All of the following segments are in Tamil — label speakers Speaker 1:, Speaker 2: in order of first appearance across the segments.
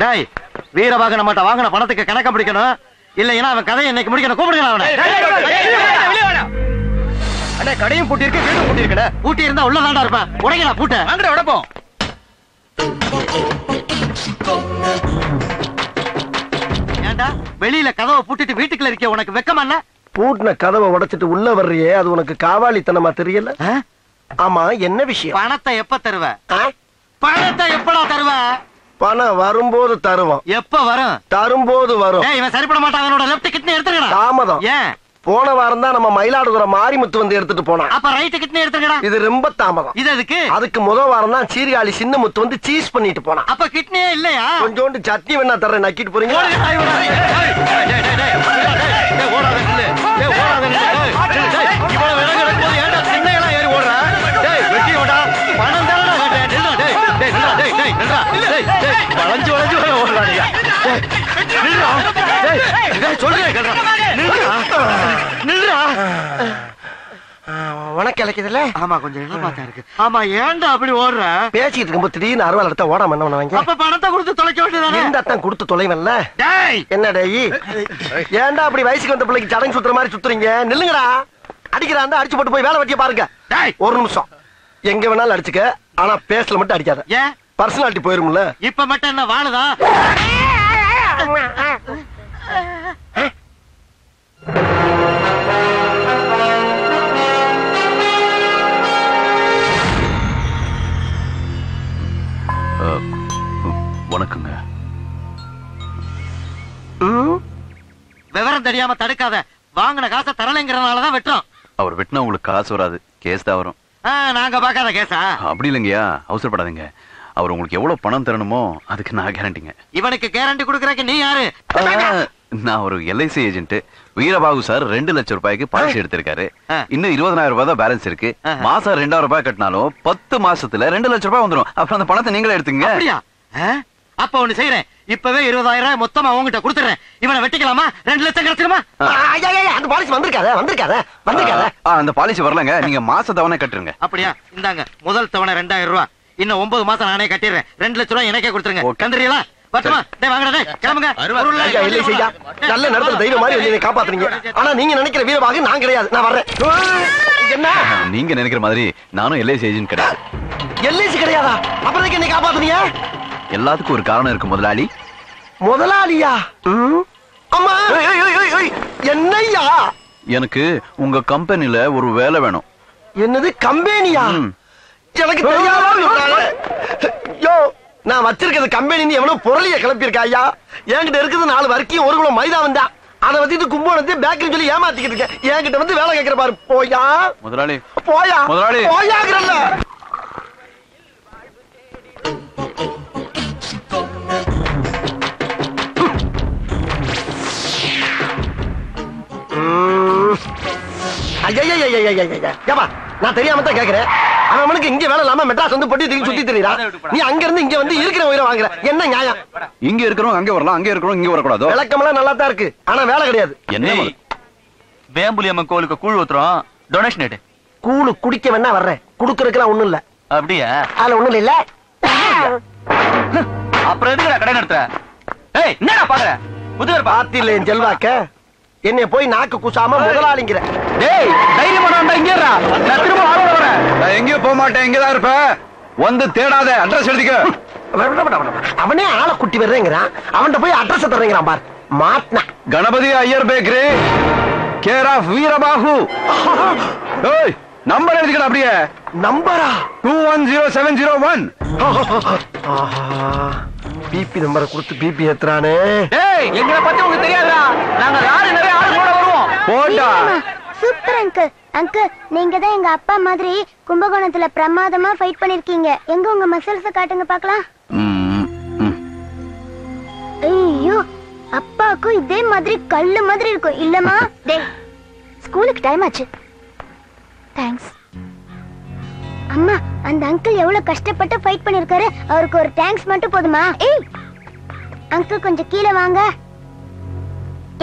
Speaker 1: டேய், வீரபாகன மாட்ட வாங்கின பணத்துக்கு கணக்க பிடிக்கணும். இல்லைன்னா அவன் கதையை இன்னைக்கு முடிக்கணும். கூப்பிடுங்க அவனை. அண்ணே, கடையும் பூட்டி இருக்கு, வீடும் பூட்டி இருக்குடா. பூட்டி இருந்தா உள்ளதாண்டா இருப்பேன். உடைக்கடா பூட்ட. வாங்கடா உடைப்போம். ஏண்டா வெளியில கதவை பூட்டிட்டு வீட்டுக்குள்ள இருக்க உனக்கு வெக்கமா இல்ல?
Speaker 2: பூட்டின கதவை உடைச்சிட்டு உள்ள வர்றியே, அது உனக்கு காவாலித்தனமா தெரியல? ஆமா, என்ன விஷயம்?
Speaker 1: பணத்தை எப்ப தருவ? பணத்தை எப்படா தருவ?
Speaker 2: பணம் வரும்போது தருவோம்.
Speaker 1: எப்ப வரும்?
Speaker 2: தரும்போது வரும்.
Speaker 1: இவன் சரிப்பட மாட்டான். அவனோட லெஃப்ட் கிட்னி எடுத்துக்கடா.
Speaker 2: தாமதம்.
Speaker 1: ஏன்?
Speaker 2: போன வாரம் தான் நம்ம மயிலாடுதுறை மாரிமுத்து வந்து எடுத்துட்டு போனான்.
Speaker 1: அப்ப ரைட் கிட்னி எடுத்துக்கடா.
Speaker 2: இது ரொம்ப தாமதம்.
Speaker 1: இது எதுக்கு?
Speaker 2: அதுக்கு முதல் வாரம் தான் சீர்காழி சின்ன முத்து வந்து சீஸ் பண்ணிட்டு போனான்.
Speaker 1: அப்ப கிட்னியே இல்லையா?
Speaker 2: கொஞ்சோண்டு சட்னி வேணா தர்றேன், நக்கிட்டு போறீங்க. உனக்கு இலக்கியதுல?
Speaker 1: ஆமா, கொஞ்சம் இளமாத்தா இருக்கு. ஆமா, ஏன்டா அப்படி ஓடுற?
Speaker 2: பேசிட்டு இருக்கும்போது திடீர்னு அறுவாள் எடுத்தா ஓடாம என்ன பண்ணுவாங்க?
Speaker 1: அப்ப பணத்தை கொடுத்து தொலைக்க வேண்டியதானே?
Speaker 2: இந்த அத்தான் கொடுத்து தொலைவன்ல. என்ன டேய், ஏன்டா அப்படி வயசுக்கு வந்த பிள்ளைக்கு சடங்கு சுத்துற மாதிரி சுத்துறீங்க? நில்லுங்கடா. அடிக்கிறான், அடிச்சு போட்டு போய் வேலை வெட்டிய பாருங்க. ஒரு நிமிஷம், எங்க வேணாலும் அடிச்சுக்க, ஆனா பேசல மட்டும் அடிக்காத.
Speaker 1: ஏன்?
Speaker 2: பர்சனாலிட்டி போயிரும்ல.
Speaker 1: இப்ப மட்டும் என்ன வாழுதா?
Speaker 3: வணக்கங்க.
Speaker 1: விவரம் தெரியாம தடுக்காத. வாங்கின காசை தரலைங்கிறதுனாலதான் வெட்டுறோம்.
Speaker 3: அவர் வெட்டினா உங்களுக்கு காசு வராது, கேஸ் தான் வரும்.
Speaker 1: நாங்க பாக்காத கேஸா?
Speaker 3: அப்படி இல்லைங்கய்யா, அவசரப்படாதீங்க. அவர் உங்களுக்கு எவ்வளவு பணம் தரணுமோ அதுக்கு நான் கேரண்டிங்க.
Speaker 1: இவனுக்கு கேரண்டி கொடுக்கறக்கு நீ யாரு?
Speaker 3: நான் ஒரு எல்ஐசி ஏஜென்ட். வீரபாகு சார் 2 லட்சம் ரூபாய்க்கு பாலிசி எடுத்திருக்காரு. இன்னும் 20,000 ரூபாய் தான் பேலன்ஸ் இருக்கு. மாசம் 2,000 ரூபாய் கட்டினாலும் 10 மாசத்துல 2 லட்சம் ரூபாய் வந்துடும். அப்புறம் அந்த பணத்தை நீங்களே எடுத்துங்க.
Speaker 1: அப்ப ஒண்ணு செய்யறேன், இப்பவே 20,000 ரூபாய் மொத்தமா உங்ககிட்ட கொடுத்துறேன். இவனை வெட்டிக்கலாமா? 2 லட்சம் கிடைச்சிருமா?
Speaker 2: அந்த பாலிசி வந்திருக்காத.
Speaker 3: அந்த பாலிசி வரலங்க, நீங்க மாச தவணை கட்டுருங்க.
Speaker 1: அப்படியா? இந்தாங்க முதல் தவணை 2,000 ரூபாய். இன்னும் 9 மாசம் நானே கட்டிடுறேன். 2 லட்சம் ரூபாய் எனக்கே கொடுத்துருங்க. கண்டுறீங்களா?
Speaker 2: நல்ல நேரத்துல தெய்வம் மாதிரி என்னை காப்பாத்துறீங்க. ஆனா நீங்க நினைக்கிற வீரபாகு நான் கிடையாது. நான் வர்றேன். என்ன
Speaker 3: நீங்க நினைக்கிற மாதிரி நானும் எல்ஐசி ஏஜென்ட் கிடையாது.
Speaker 2: எல்ஐசி கிடையாதா? அப்புறம் என்னை காப்பாத்துறீங்க?
Speaker 3: எல்லாத்துக்கும் ஒரு காரணம் இருக்கு முதலாளி.
Speaker 2: முதலாளியா? அம்மா, என்னையா?
Speaker 3: எனக்கு உங்க கம்பெனில ஒரு வேலை வேணும்.
Speaker 2: என்னது கம்பெனியா? எனக்கு தெரியாத. யோ, நான் வச்சிருக்கிறது கம்பெனி எவ்வளவு பொருளிய கிளப்பியிருக்கா ஐயா. என்கிட்ட இருக்குது 4 வரைக்கும் 1 கிலோ மைதா வந்தா. அதை வச்சுட்டு கும்போனத்தை பேக்கரி சொல்லி ஏமாத்திக்கிட்டு இருக்கேன். என்கிட்ட வந்து வேலை கேட்கிற பாரு. போயா
Speaker 3: முதலாளி,
Speaker 2: போயா
Speaker 3: முதலாளி,
Speaker 2: போயாங்கிறல்ல. நான் தெரியாம தான் கேக்குறேன். அவனுக்கு இங்க வேலை இல்லாம மெட்ராஸ் வந்து பொட்டி தூக்கி சுத்தி தெரியுறா. நீ அங்க இருந்து இங்க வந்து இருக்கிற உயிரை வாங்குற. என்ன நியாயம்?
Speaker 3: இங்க இருக்கிறோம் அங்க வரலாம், அங்க இருக்கிறோம் இங்க வரக்கூடாது.
Speaker 2: விளக்கமெல்லாம் நல்லா தான் இருக்கு, ஆனா வேலை கிடையாது.
Speaker 3: என்ன?
Speaker 4: வேம்புலி அம்மன் கோவிலுக்கு கூழ் ஊத்துறோம், டொனேஷன் எடு.
Speaker 2: கூழு குடிக்க வேணா வர்றேன், குடுக்கறதுக்குலாம் ஒண்ணும் இல்ல.
Speaker 4: அப்படியா?
Speaker 2: அதுல ஒண்ணும் இல்ல.
Speaker 4: அப்புறம் எதுக்குடா கடை நடத்துற? ஏய், என்னடா பாக்குற? புதுவர்
Speaker 2: பாத்தில என் செல்வாக்க என்னைய போய் நாக்கு குசாம முதலாளிங்கிற.
Speaker 4: டேய், தைரியமா வந்தா இங்க இருடா. நான் திரும்ப ஆளோட வரேன்.
Speaker 3: நான் எங்கேயோ போக மாட்டேன், இங்க தான் இருப்பேன். வந்து தேடாத, அட்ரஸ் எழுதிக்க.
Speaker 2: அவனே ஆளை குட்டி வர்றேங்கிறான், அவன்கிட்ட போய் அட்ரஸ் தர்றேங்கிறான் பார். மாட்னா
Speaker 3: Ganapathi Iyer bakery, care of Veerabahu. ஏய், நம்பர் எழுதிக்கடா. அப்படியே
Speaker 2: நம்பரா?
Speaker 3: 210701.
Speaker 2: பிபி நம்பரை கொடுத்து பிபி ஏத்துறானே.
Speaker 4: டேய், எங்களை பத்தி உங்களுக்கு தெரியாதுடா. நாங்க லாரி நிறைய ஆளுங்களோட வருவோம்.
Speaker 3: போடா.
Speaker 5: Super uncle. அங்கிள், நீங்க தான் எங்க அப்பா மாதிரி கும்பகோணத்துல பிரமாதமா ஃபைட் பண்ணிருக்கீங்க. எங்க உங்க மசில்ஸ் காட்டுங்க பார்க்கலாம். ஐயோ, அப்பாவுக்கும் இதே மாதிரி கல்லு மாதிரி இருக்கும் இல்லம்மா? டேய், ஸ்கூலுக்கு டைம் ஆச்சு. தேங்க்ஸ். அம்மா, அந்த அங்கிள் எவ்வளவு கஷ்டப்பட்டு ஃபைட் பண்ணிருக்காரு. அவருக்கு ஒரு தேங்க்ஸ் மட்டும் போதுமா? ஏய் அங்கிள், கொஞ்சம் கீழே வாங்க.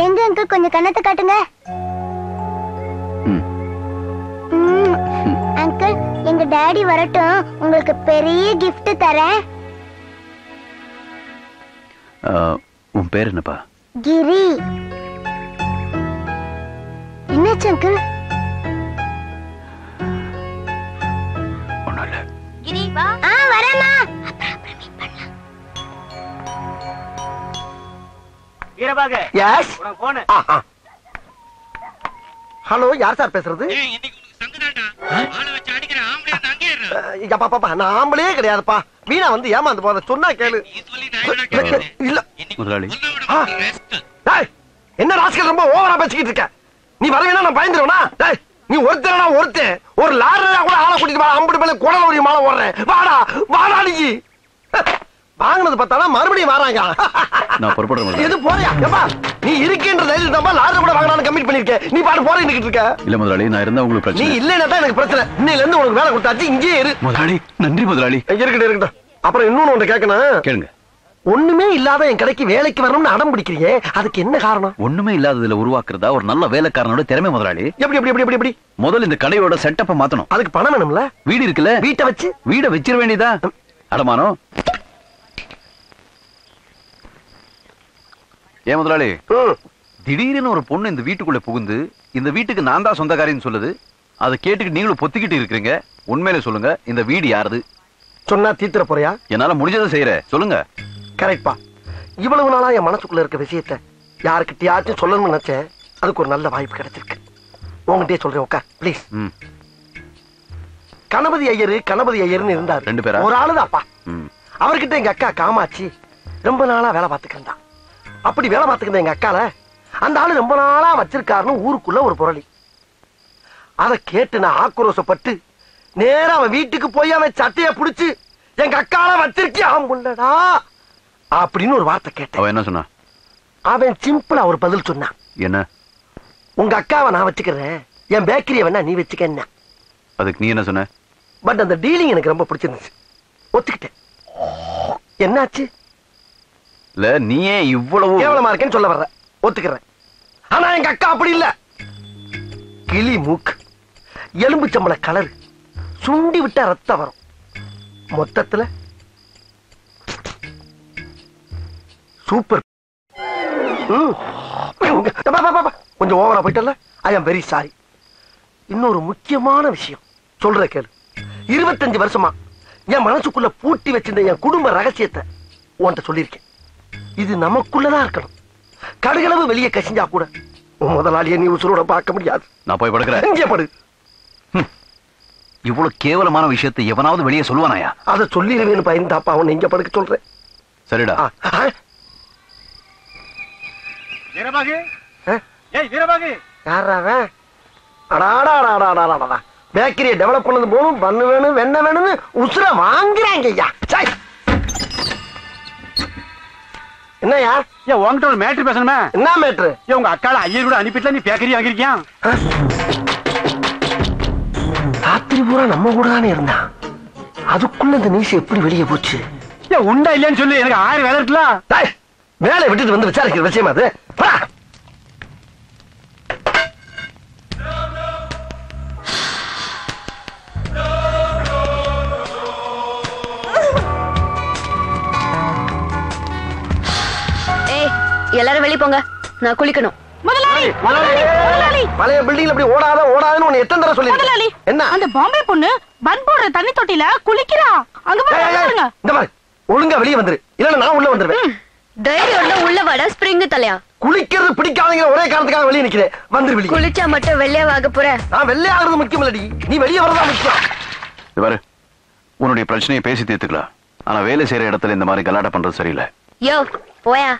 Speaker 5: எங்க அங்கிள், கொஞ்சம் கண்ணத்தை காட்டுங்க. அங்கிள், எங்க டாடி வரட்டும், உங்களுக்கு பெரிய gift தரேன்.
Speaker 3: உன் பேர் என்னப்பா?
Speaker 5: கிரி. என்னாச்சு அங்கிள்?
Speaker 3: ஒண்ணும் இல்ல.
Speaker 5: கிரி வா. வரேம்மா.
Speaker 4: வீரபாகு
Speaker 2: எஸ்
Speaker 4: உனக்கு போன்.
Speaker 2: ஹலோ, யார் சார் பேசுறது? நான் ஆம்பளே கிடையாதுப்பா. வீணா வந்து ஏமாந்து போத சொன்னா கேளு. இல்ல
Speaker 3: முதலாளி
Speaker 2: என்ன ராஸ்கல் ரொம்ப ஓவரா பேசிக்கிட்டு இருக்க. நீ வரவேனா நான் பயந்துருவேனா? நீ ஒருத்தனா ஒருத்தன் ஒரு லாரியா கூட ஆளை கூட்டிட்டு வா. அம்புட்டு மேல குடல ஒரு மாலை ஓடுறேன். வாடா வாடா நீ. வாங்கினது பார்த்தாலும் மறுபடியும் வராங்க.
Speaker 3: நான் பொறுப்படுறேன்.
Speaker 2: எது போறியா? எப்பா நீ இருக்கின்ற தைரியம் தான் லாரி கூட வாங்கலாம்னு கமிட் பண்ணிருக்கேன். நீ பாட்டு போற நிக்கிட்டு இருக்க.
Speaker 3: இல்ல முதலாளி, நான் இருந்தா உங்களுக்கு
Speaker 2: நீ
Speaker 3: பிரச்சனை.
Speaker 2: இல்லைன்னா தான் எனக்கு பிரச்சனை. இன்னையில இருந்து உனக்கு வேலை கொடுத்தாச்சு, இங்கேயே இரு.
Speaker 3: முதலாளி நன்றி முதலாளி.
Speaker 2: இருக்கட்டும் இருக்கட்டும். அப்புறம் இன்னொன்னு ஒன்று கேட்கணும்.
Speaker 3: கேளுங்க.
Speaker 2: ஒண்ணுமே இல்லாத என் கடைக்கு வேலைக்கு வரணும்னு அடம் பிடிக்கிறீங்க, அதுக்கு என்ன காரணம்?
Speaker 3: ஒண்ணுமே இல்லாததுல உருவாக்குறதா ஒரு நல்ல வேலைக்காரனோட திறமை முதலாளி.
Speaker 2: எப்படி எப்படி எப்படி எப்படி?
Speaker 3: முதல்ல இந்த கடையோட செட்டப்ப மாத்தணும்.
Speaker 2: அதுக்கு பணம் வேணும்ல.
Speaker 3: வீடு இருக்குல்ல,
Speaker 2: வீட்டை வச்சு
Speaker 3: வீட வச்சிர வேண்டியதா? அடமானம். ஏன் முதலாளி, திடீர்னு ஒரு பொண்ணு இந்த வீட்டுக்குள்ள புகுந்து இந்த வீட்டுக்கு நான் தான் சொந்தக்காரின்னு சொல்லுது. அதை கேட்டுக்கிட்டு நீங்களும் பொத்திக்கிட்டு இருக்கிறீங்க. உண்மையில சொல்லுங்க, இந்த வீடு யாருது?
Speaker 2: சொன்னா தீத்துற போறியா?
Speaker 3: என்னால முடிஞ்சதை செய்யறேன், சொல்லுங்க.
Speaker 2: கரெக்ட்பா. இவ்வளவு நாளா என் மனசுக்குள்ள இருக்க விஷயத்த யாருக்கிட்டயாச்சும் சொல்லணும்னு நினைச்சேன். அதுக்கு ஒரு நல்ல வாய்ப்பு கிடைச்சிருக்கு. உங்ககிட்டயே சொல்றேன், உட்கார் ப்ளீஸ். கணபதி ஐயர்னு இருந்தாரு.
Speaker 3: 2 பேரா?
Speaker 2: ஒரு ஆளுதான்ப்பா. அவர்கிட்ட எங்க அக்கா காமாட்சி ரொம்ப நாளா வேலை பார்த்துக்கிட்டா. அப்படி வேலை பார்த்துக்கிட்ட எங்க அக்கால அந்த ஆளு ரொம்ப நாளா வச்சிருக்காருன்னு ஊருக்குள்ள ஒரு புரளி. அதை கேட்டு நான் ஆக்ரோஷப்பட்டு நேரா அவன் வீட்டுக்கு போய் அவன் சட்டையை பிடிச்சு எங்க அக்கால வச்சிருக்கியா முள்ளடா அப்படின்னு ஒரு வார்த்தை கேட்டேன்.
Speaker 3: அவன் என்ன சொன்னா?
Speaker 2: அவன் சிம்பிளா ஒரு பதில் சொன்னான்.
Speaker 3: என்ன?
Speaker 2: உங்க அக்காவை நான் வச்சுக்கிறேன், என் பேக்கரியை வேணா நீ வச்சுக்க.
Speaker 3: அதுக்கு நீ என்ன சொன்ன?
Speaker 2: பட் அந்த டீலிங் எனக்கு ரொம்ப பிடிச்சிருந்துச்சு, ஒத்துக்கிட்டேன். என்னாச்சு?
Speaker 3: இல்ல நீ ஏன் இவ்வளவு
Speaker 2: கேவலமா இருக்கேன்னு சொல்ல வர்ற, ஒத்துக்கிறேன். ஆனா எங்க அக்கா அப்படி இல்ல. கிளி மூக்கு, எலும்பு சம்பள கலர், சுண்டி விட்டா ரத்தம் வரும். மொத்தத்துல சூப்பர். கொஞ்சம் ஓவரா போயிட்டல. ஐ ஆம் வெரி சாரி. இன்னொரு முக்கியமான விஷயம் சொல்ற கேளு. 25 வருஷமா என் மனசுக்குள்ள பூட்டி வச்சிருந்த என் குடும்ப ரகசியத்தை உன்கிட்ட சொல்லியிருக்கேன். இது நமக்குள்ளதான் இருக்கணும். கடுகளவு வெளியே கசிஞ்சா கூட முதலாளியை நீ உசுரோட பார்க்க முடியாது.
Speaker 3: நான் போய் படுக்கிறேன்.
Speaker 2: இங்கே படு.
Speaker 3: இவ்வளவு கேவலமான விஷயத்தை எவனாவது வெளியே சொல்லுவானாயா?
Speaker 2: அதை சொல்லிடுவேன்னு பயந்தாப்பா அவன் இங்க படுக்க சொல்றேன்.
Speaker 3: சரிடா.
Speaker 4: வீரபாகு, ஏய் வீரபாகு,
Speaker 2: யாராவன்? அடாடாடாடாடாடா, பேக்கரியை டெவலப் பண்ணது போகணும், பண்ணு வேணும், வெண்ணெய் வேணும்னு உசுர வாங்குறாங்க ஐயா. என்னையா?
Speaker 4: ஏன் உன்கிட்ட ஒரு மேட்ரு பேசணுமே?
Speaker 2: என்ன மேட்ரு?
Speaker 4: ஏன் உங்க அக்கால ஐயர் கூட அனுப்பிட்டுல நீ பேக்கரி வாங்கிருக்கியா?
Speaker 2: ராத்திரி பூரா நம்ம கூட தானே இருந்தான். அதுக்குள்ள இந்த நியூஸ் எப்படி வெளியே போச்சு?
Speaker 4: ஏன் உண்டா இல்லையான்னு சொல்லு, எனக்கு 1000 வேலை இருக்குல்ல.
Speaker 2: வேலை விட்டுட்டு வந்து விசாரிக்கிற விஷயமா அது?
Speaker 5: எல்லாரும் வெளிய போங்க, நான் குளிக்கணும். முதலாளி,
Speaker 2: பழைய பில்டிங்ல அப்படி ஓடாத ஓடாதுன்னு உன்னை எத்தனை தடவை சொல்லிருக்கேன். என்ன
Speaker 6: அந்த பாம்பே பொண்ணு பன் போடுற தண்ணி தொட்டில குளிக்கிறா. அங்க பாருங்க.
Speaker 2: இந்த மாதிரி ஒழுங்கா வெளியே வந்துரு, இல்லன்னா நான் உள்ள வந்துருவேன்.
Speaker 5: தைரியம் உள்ள வட ஸ்பிரிங் தலையா.
Speaker 2: குளிக்கிறது பிடிக்காதீங்க ஒரே காரணத்துக்காக வெளியே நிக்கிறேன். வந்துரு வெளியே.
Speaker 5: குளிச்சா மட்டும் வெள்ளையாக போற.
Speaker 2: நான் வெள்ளை ஆகுறது முக்கியம் இல்லடி, நீ வெளியே வரதா முக்கியம்.
Speaker 3: பாரு, உன்னுடைய பிரச்சனையை பேசி தீர்த்துக்கலாம். ஆனா வேலை செய்யற இடத்துல இந்த மாதிரி கலாட்டம் பண்றது சரியில்லை.
Speaker 5: யோ போயா,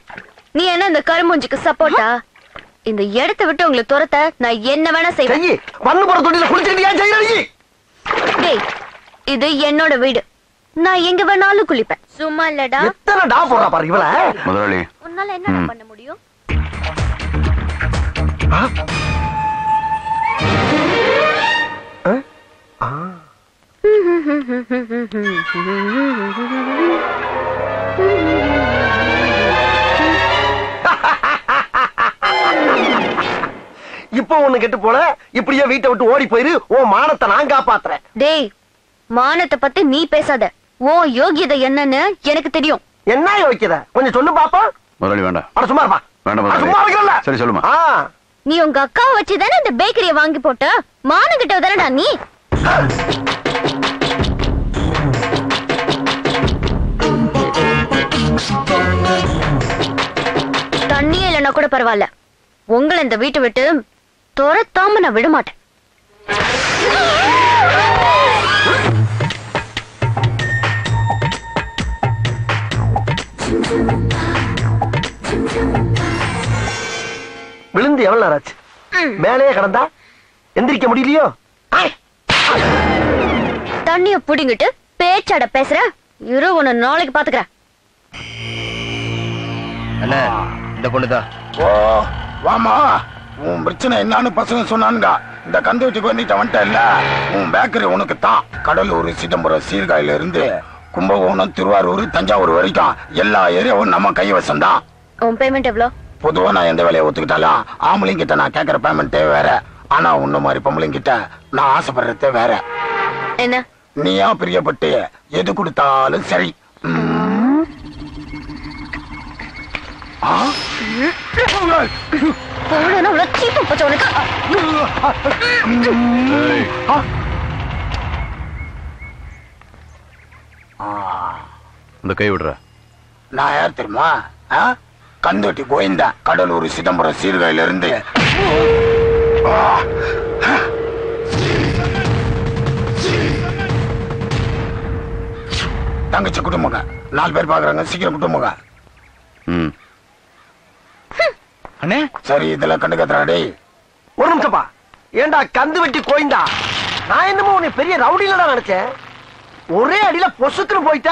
Speaker 5: நீ என்ன இந்த கரும்பூஞ்சிக்கு சப்போர்ட்டா? இந்த இடத்தை விட்டு உங்களை துரத்த நான் என்ன வேணா செய்வேன்.
Speaker 2: பண்ணு போற தொட்டில குளிச்சிட்டியா செய்யறீ?
Speaker 5: டேய், இது என்னோட வீடு, நான் எங்க வேணாலும் குளிப்பேன். சும்மா இல்லடா.
Speaker 2: எத்தனை டா போறா பாரு இவள.
Speaker 3: முதலாளி,
Speaker 5: உன்னால என்ன பண்ண முடியும்?
Speaker 2: இப்போ ஒண்ணு கெட்டு போல, இப்படியே வீட்டை விட்டு ஓடி போயிரு. உன் மானத்தை நான் காப்பாத்துறேன்.
Speaker 5: டேய், மானத்தை பத்தி நீ பேசாத. ஓ யோகியதை என்னன்னு எனக்கு தெரியும்.
Speaker 2: என்ன யோகியத கொஞ்சம் சொல்லு பாப்பா.
Speaker 3: முதலாளி வேண்டாம்.
Speaker 2: அட சும்மா இருப்பா.
Speaker 3: வேண்டாம்
Speaker 2: சும்மா இருக்கல.
Speaker 3: சரி சொல்லுமா.
Speaker 5: நீ உங்க அக்காவை வச்சுதானே இந்த பேக்கரியை வாங்கி போட்ட. மானம் கிட்ட தானடா நீ. தண்ணி இல்லைன்னா கூட பரவாயில்ல, உங்களை இந்த வீட்டை விட்டு துரத்தாம நான் விட மாட்டேன்.
Speaker 2: விழுந்து எவ்வளவு நேரம் ஆச்சு? மேலேயே கிடந்தா எந்திரிக்க முடியலையோ?
Speaker 5: தண்ணிய புடிங்கிட்டு பேச்சாட பேசுற. இரு உன்னை நாளைக்கு பாத்துக்கிறேன்.
Speaker 1: இந்த பொண்ணுதான்.
Speaker 7: ஓ வாமா, உன் பிரச்சனை என்னன்னு பசங்க சொன்னானுங்க. இந்த கந்துவச்சுக்கு வந்துட்ட இல்ல, உன் பேக்கரி உனக்கு தான். கடலூர், சிதம்பரம், சீர்காழில இருந்து கும்பகோணம், திருவாரூர், தஞ்சாவூர் வரைக்கும் எல்லா ஏரியாவும் நம்ம கைவசம் தான்.
Speaker 5: உன் பேமெண்ட் எவ்வளோ?
Speaker 7: பொதுவா நான் எந்த வேலையை ஒத்துக்கிட்டாலும் ஆம்பளைங்க கிட்ட நான் கேட்கற பேமெண்ட்டே வேற. ஆனா உன்ன மாதிரி பொம்பளைங்க கிட்ட நான் ஆசைப்படுறதே வேற.
Speaker 5: என்ன?
Speaker 7: நீயா பிரியப்பட்டு எது கொடுத்தாலும் சரி.
Speaker 3: இந்த கை விடுற.
Speaker 7: நான் யார் தெரியுமா? கந்துவட்டி கோவிந்தா, கடலூர், சிதம்பரம், சீர்காழில இருந்து. தங்கச்சி குடும்பங்க 4 பேர் பாக்குறாங்க, சீக்கிரம் குடும்பங்க.
Speaker 1: அண்ணே
Speaker 7: சரி, இதெல்லாம் கண்டுக்கறாடே.
Speaker 2: ஒரு நிமிஷம்ப்பா. ஏண்டா கந்து வெட்டி கோயிந்தா, நான் என்னமோ உன்னை பெரிய ரவுடிலடா நினைச்சேன். ஒரே அடியில பொசுக்குன்னு போயிட்ட.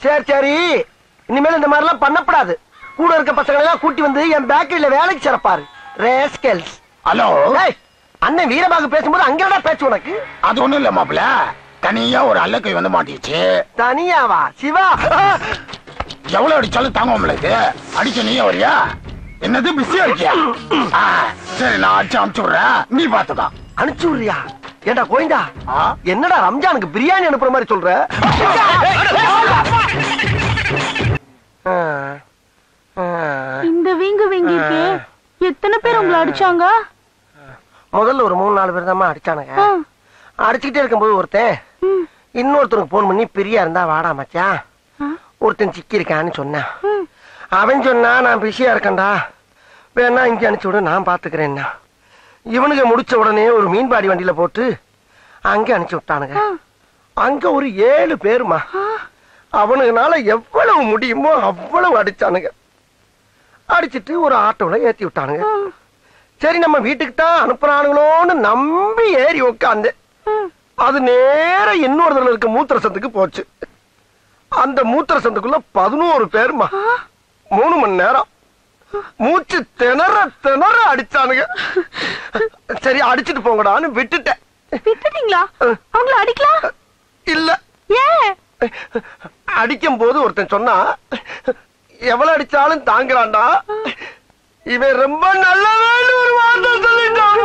Speaker 2: சரி சரி, இனிமேல் இந்த மாதிரி எல்லாம் பண்ணப்படாது. கூட இருக்க பசங்களை எல்லாம் கூட்டி வந்து என் பேக்கரியில வேலைக்கு சிறப்பாரு. ரேஸ்கல்ஸ்.
Speaker 7: ஹலோ,
Speaker 2: அண்ணன் வீரபாகு பேசும்போது அங்கடா பேச்சு உனக்கு?
Speaker 7: அது ஒண்ணும் இல்ல மாப்பிள்ள, தனியா ஒரு அல்லக்கை வந்து மாட்டிச்சு.
Speaker 2: தனியாவா? சிவா
Speaker 7: எவ்வளவு அடிச்சாலும் தாங்க முடியாது. அடிக்க நீயே வரியா? என்னது பிஸியா இருக்கியா? சரி, நான் அடிச்சு அனுப்பிச்சு விடுறேன், நீ பாத்துக்கா.
Speaker 2: அனுப்பிச்சு விடுறியா? ஏண்டா கோயிந்தா, என்னடா ரம்ஜானுக்கு பிரியாணி அனுப்புற மாதிரி சொல்ற?
Speaker 6: இந்த வீங்கு வீங்கிருக்கு. எத்தனை பேர் உங்களை அடிச்சாங்க?
Speaker 2: முதல்ல ஒரு 3-4 பேர் தான் அடிச்சானுங்க. அடிச்சுக்கிட்டே இருக்கும்போது ஒருத்தன் இன்னொருத்தனுக்கு போன் பண்ணி பிரியா இருந்தா வாடா மச்சான், ஒருத்தன் சிக்கி இருக்கான்னு சொன்னான். அவன் சொன்னா நான் பிஸியா இருக்கேன்டா, வேணா இங்க அனுப்பிச்சு விடு, நான் பாத்துக்கிறேன்னா. இவனுக்கு முடிச்ச உடனே ஒரு மீன்பாடி வண்டியில போட்டு அங்க அனுப்பிச்சு விட்டானுங்க. அங்க ஒரு 7 பேருமா. அவனுக்குனால எவ்வளவு முடியுமோ அவ்வளவு அடிச்சானுங்க. அடிச்சிட்டு ஒரு ஆட்டோல ஏத்தி விட்டானுங்க. சரி, நம்ம வீட்டுக்கு தான் அனுப்புறானுங்களோன்னு நம்பி ஏறி உட்காந்து அது நேர இன்னொருத்தர் இருக்க மூத்திர சந்துக்கு போச்சு. அந்த மூத்திர சந்துக்குள்ள 11 பேருமா. 3 மணி நேரம் மூச்சு திணற திணற அடிச்சானுங்க. சரி, அடிச்சிட்டு போங்கடான்னு விட்டுட்டேன்.
Speaker 6: விட்டுட்டீங்களா? அவங்கள அடிக்கலாம்
Speaker 2: இல்ல.
Speaker 6: ஏன்?
Speaker 2: அடிக்கும் போது ஒருத்தன் சொன்னா, எவ்வளவு அடிச்சாலும் தாங்குறான்டா, இவன் ரொம்ப நல்லவன்னு ஒரு வார்த்தை சொல்லிட்டான்.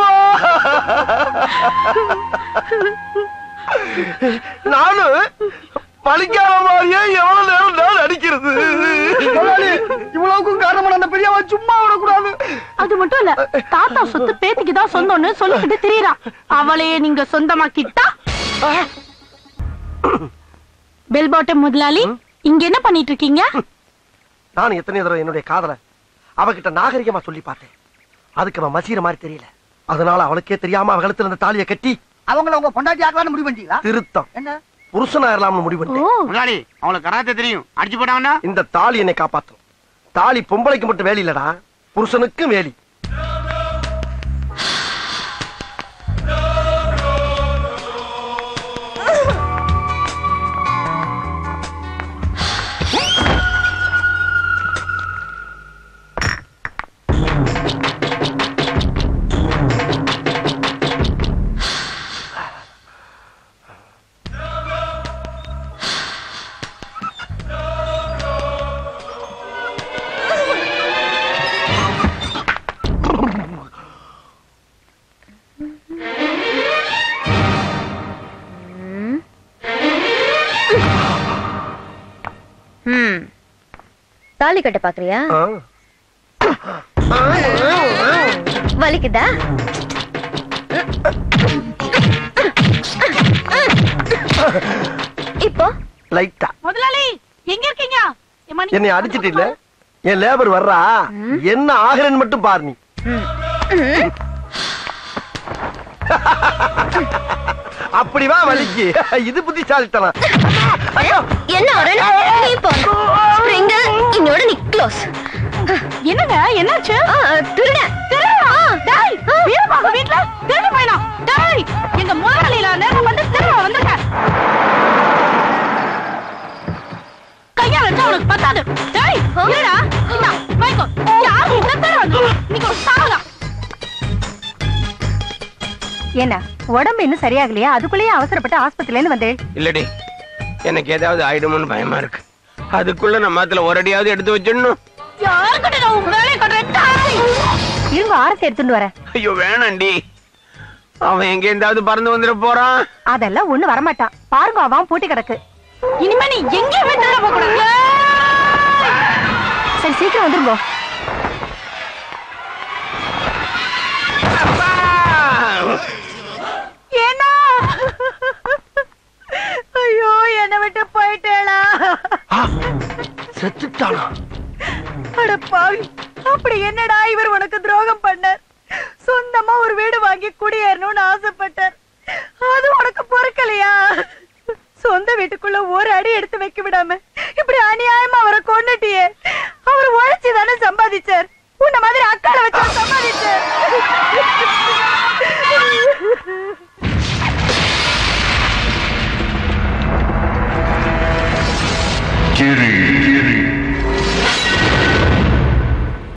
Speaker 2: நானும் பழிக்காத மாதிரியே எவ்வளவு நேரம் நான் அடிக்கிறது. இவ்வளவுக்கும் காரணம் அந்த பெரியவா சும்மா விடக்கூடாது.
Speaker 6: அது மட்டும் இல்ல, தாத்தா சொத்து பேத்திக்குதான் சொந்தம்னு சொல்லிக்கிட்டு திரியறான். அவளையே நீங்க சொந்தமாக்கிட்டா. பெல் பாட்டம் முதலாளி, இங்க என்ன பண்ணிட்டு இருக்கீங்க?
Speaker 2: நான் எத்தனை தடவை என்னுடைய காதலை அவகிட்ட நாகரிகமா சொல்லி பார்த்தேன். அதுக்கு அவன் மசீர மாதிரி தெரியல. அதனால அவளுக்கே தெரியாம அவ கழுத்துல இருந்த தாலியை கட்டி
Speaker 4: அவங்கள உங்க பொண்டாட்டி ஆக்கலாம்னு முடிவு பண்ணிட்டீங்களா?
Speaker 2: திருத்தம்
Speaker 4: என்ன
Speaker 2: புருஷனாயிரலாம்னு முடிவு பண்ணிட்டேன்.
Speaker 1: முன்னாடி அவங்களுக்கு கராத்தே தெரியும், அடிச்சு போட்டாங்கன்னா
Speaker 2: இந்த தாலி என்னை காப்பாத்தும். தாலி பொம்பளைக்கு மட்டும் வேலி இல்லடா, புருஷனுக்கும் வேலி.
Speaker 5: தாலி கட்ட பாக்குறியா? வலிக்குதா? இப்போ
Speaker 2: லைட்டா.
Speaker 6: முதலாளி எங்க இருக்கீங்க?
Speaker 2: என்னை அடிச்சிட்டு இல்ல, என் லேபர் வர்றா, என்ன ஆகிறேன்னு மட்டும் பாரு நீ. அப்படிவா வலிக்கு? இது புத்திசாலித்தனம்.
Speaker 5: என்ன இன்னோட நீ க்ளோஸ்.
Speaker 6: என்னங்க என்னாச்சு?
Speaker 5: திருடன்
Speaker 6: வீரபாகு வீட்டுல திருடு போயினா. எங்க முதலாளியில நேரம் வந்து திருட வந்திருக்க. கையா வச்சா உனக்கு பத்தாது. இருடா, மைக்கோ யாரு இந்த திருடு? நீங்க ஒரு சாவலா.
Speaker 8: என்ன உடம்பு இன்னும் சரியாகலையா? அதுக்குள்ளேயே அவசரப்பட்டு ஆஸ்பத்திரில இருந்து வந்தேன்.
Speaker 9: இல்லடி, எனக்கு ஏதாவது ஆயிடுமோன்னு பயமா இருக்கு. அதுக்குள்ள நம்ம அதுல ஒரு அடியாவது எடுத்து வச்சிடணும்.
Speaker 6: யாருக்கிட்ட நான் உங்க வேலையை கட்டுறேன்.
Speaker 8: இருங்க, ஆரத்தை எடுத்துட்டு வரேன்.
Speaker 9: ஐயோ வேணாண்டி, அவன் எங்க இருந்தாவது பறந்து வந்துட போறான்.
Speaker 8: அதெல்லாம் ஒண்ணு வரமாட்டான். பாருங்க, அவன் பூட்டி கிடக்கு.
Speaker 6: இனிமே நீ எங்க வீட்டுல போக கூடாது.
Speaker 8: சரி, சீக்கிரம் வந்துருங்க.
Speaker 6: ஏன்னா ஐயோ, என்ன விட்டு போயிட்டேளா?
Speaker 2: செத்துட்டானா?
Speaker 6: அட பாவி, அப்படி என்னடா இவர் உனக்கு துரோகம் பண்ணார்? சொந்தமா ஒரு வீடு வாங்கி குடியேறணும்னு ஆசைப்பட்டார். அது உனக்கு பொறுக்கலையா? சொந்த வீட்டுக்குள்ள ஒரு அடி எடுத்து வைக்க விடாம இப்படி அநியாயமா அவரை கொன்னுட்டியே. அவர் உழைச்சுதானே சம்பாதிச்சார். உன்ன மாதிரி அக்கால வச்சு சம்பாதிச்சார்.
Speaker 10: Jerry